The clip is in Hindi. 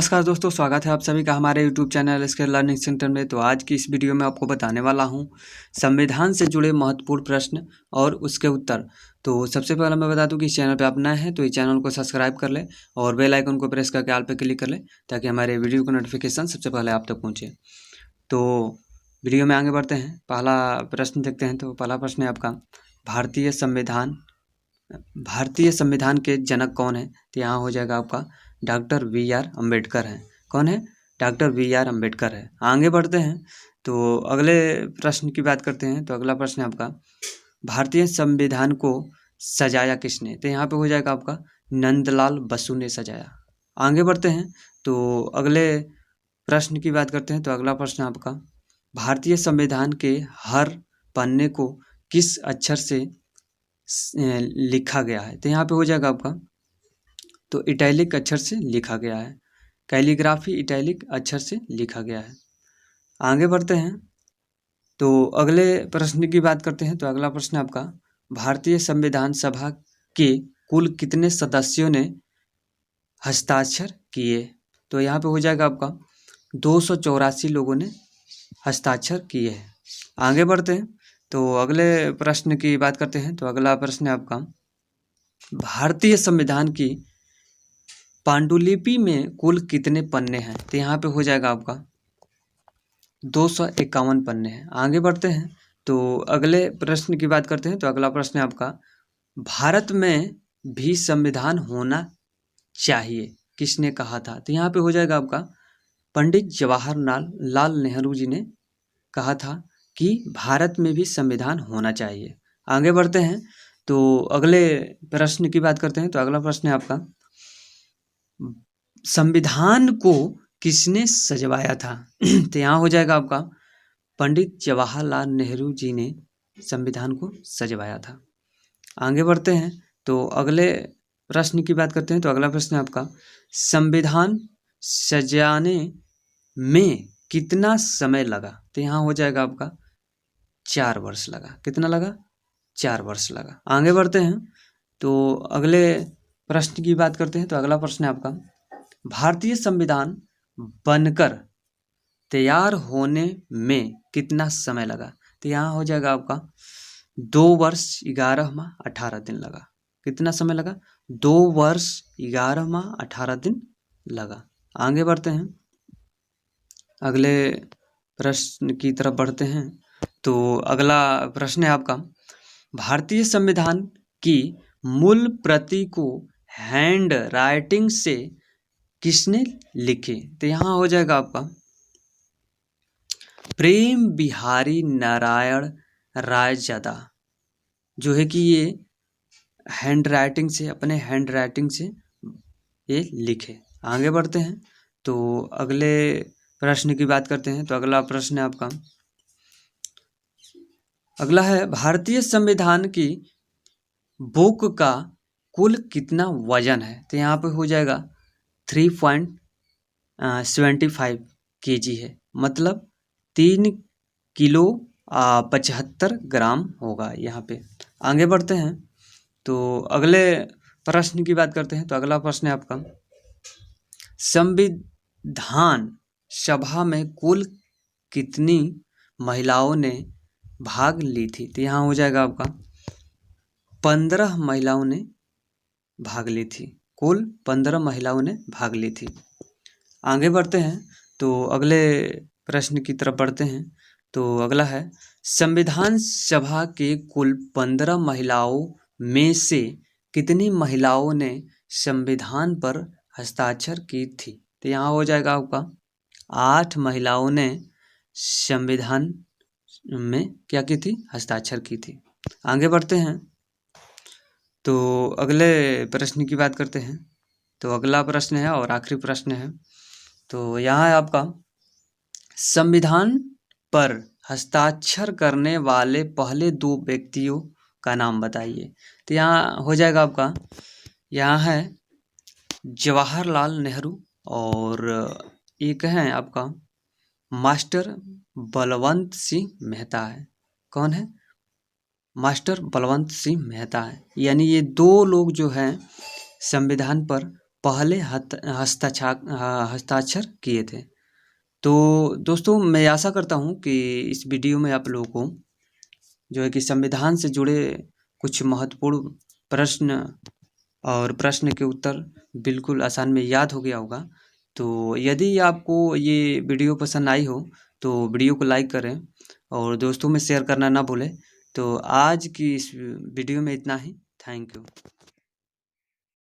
नमस्कार दोस्तों, स्वागत है आप सभी का हमारे YouTube channel scale learning centre में। तो आज की इस वीडियो में आपको बताने वाला हूं संविधान से जुड़े महत्वपूर्ण प्रश्न और उसके उत्तर। तो सबसे पहले मैं बता दूं कि इस चैनल पे आप नए हैं तो इस चैनल को सब्सक्राइब कर ले और बेल आइकन को प्रेस करके ऑल पे क्लिक कर ले ताकि हमारे वीडियो का नोटिफिकेशन सबसे पहले आप तक पहुँचे। तो वीडियो में आगे बढ़ते हैं, पहला प्रश्न देखते हैं। तो पहला प्रश्न है आपका, भारतीय संविधान के जनक कौन है? तो यहाँ हो जाएगा आपका डॉक्टर बी.आर. अम्बेडकर हैं। कौन है? Doctor B R. अम्बेडकर है। आगे बढ़ते हैं तो अगले प्रश्न की बात करते हैं। तो अगला प्रश्न है आपका, भारतीय संविधान को सजाया किसने? तो यहाँ पे हो जाएगा आपका नंदलाल बसु ने सजाया। आगे बढ़ते हैं तो अगले प्रश्न की बात करते हैं। तो अगला प्रश्न आपका, भारतीय संविधान के हर पन्ने को किस अक्षर से लिखा गया है? तो यहाँ पे हो जाएगा आपका तो इटैलिक अक्षर से लिखा गया है। कैलीग्राफी इटैलिक अक्षर से लिखा गया है। आगे बढ़ते हैं तो अगले प्रश्न की बात करते हैं। तो अगला प्रश्न आपका, भारतीय संविधान सभा के कुल कितने सदस्यों ने हस्ताक्षर किए? तो यहाँ पे हो जाएगा आपका 284 लोगों ने हस्ताक्षर किए हैं। आगे बढ़ते हैं तो अगले प्रश्न की बात करते हैं। तो अगला प्रश्न है आपका, भारतीय संविधान की पांडुलिपि में कुल कितने पन्ने हैं? तो यहाँ पे हो जाएगा आपका 251 पन्ने हैं। आगे बढ़ते हैं तो अगले प्रश्न की बात करते हैं। तो अगला प्रश्न है आपका, भारत में भी संविधान होना चाहिए किसने कहा था? तो यहाँ पे हो जाएगा आपका पंडित जवाहरलाल नेहरू जी ने कहा था कि भारत में भी संविधान होना चाहिए। आगे बढ़ते हैं तो अगले प्रश्न की बात करते हैं। तो अगला प्रश्न है आपका, संविधान को किसने सजवाया था? तो यहाँ हो जाएगा आपका पंडित जवाहरलाल नेहरू जी ने संविधान को सजवाया था। आगे बढ़ते हैं तो अगले प्रश्न की बात करते हैं। तो अगला प्रश्न है आपका, संविधान सजाने में कितना समय लगा? तो यहाँ हो जाएगा आपका 4 वर्ष लगा। कितना लगा? 4 वर्ष लगा। आगे बढ़ते हैं तो अगले प्रश्न की बात करते हैं। तो अगला प्रश्न है आपका, भारतीय संविधान बनकर तैयार होने में कितना समय लगा? तो यहाँ हो जाएगा आपका 2 वर्ष 11 माह 18 दिन लगा। कितना समय लगा? 2 वर्ष 11 माह 18 दिन लगा। आगे बढ़ते हैं अगले प्रश्न की तरफ बढ़ते हैं। तो अगला प्रश्न है आपका, भारतीय संविधान की मूल प्रति को हैंड राइटिंग से किसने लिखी? तो यहाँ हो जाएगा आपका प्रेम बिहारी नारायण रायजादा, जो है कि ये अपने हैंड राइटिंग से ये लिखे। आगे बढ़ते हैं तो अगले प्रश्न की बात करते हैं। तो अगला प्रश्न है आपका, अगला है, भारतीय संविधान की बुक का कुल कितना वजन है? तो यहाँ पे हो जाएगा 3.75 kg है, मतलब 3 किलो 75 ग्राम होगा यहाँ पे। आगे बढ़ते हैं तो अगले प्रश्न की बात करते हैं। तो अगला प्रश्न है आपका, संविधान सभा में कुल कितनी महिलाओं ने भाग ली थी? तो यहाँ हो जाएगा आपका 15 महिलाओं ने भाग ली थी। कुल 15 महिलाओं ने भाग ली थी। आगे बढ़ते हैं तो अगले प्रश्न की तरफ बढ़ते हैं। तो अगला है, संविधान सभा के कुल 15 महिलाओं में से कितनी महिलाओं ने संविधान पर हस्ताक्षर की थी? तो यहाँ हो जाएगा आपका 8 महिलाओं ने संविधान में क्या की थी? हस्ताक्षर की थी। आगे बढ़ते हैं तो अगले प्रश्न की बात करते हैं। तो अगला प्रश्न है और आखिरी प्रश्न है। तो यहाँ है आपका, संविधान पर हस्ताक्षर करने वाले पहले 2 व्यक्तियों का नाम बताइए। तो यहाँ हो जाएगा आपका, यहाँ है जवाहरलाल नेहरू और एक है आपका मास्टर बलवंत सिंह मेहता है। कौन है? मास्टर बलवंत सिंह मेहता है। यानी ये 2 लोग जो हैं संविधान पर पहले हस्ताक्षर किए थे। तो दोस्तों मैं आशा करता हूँ कि इस वीडियो में आप लोगों को जो है कि संविधान से जुड़े कुछ महत्वपूर्ण प्रश्न और प्रश्न के उत्तर बिल्कुल आसान में याद हो गया होगा। तो यदि आपको ये वीडियो पसंद आई हो तो वीडियो को लाइक करें और दोस्तों में शेयर करना ना भूलें। तो आज की इस वीडियो में इतना ही। Thank you.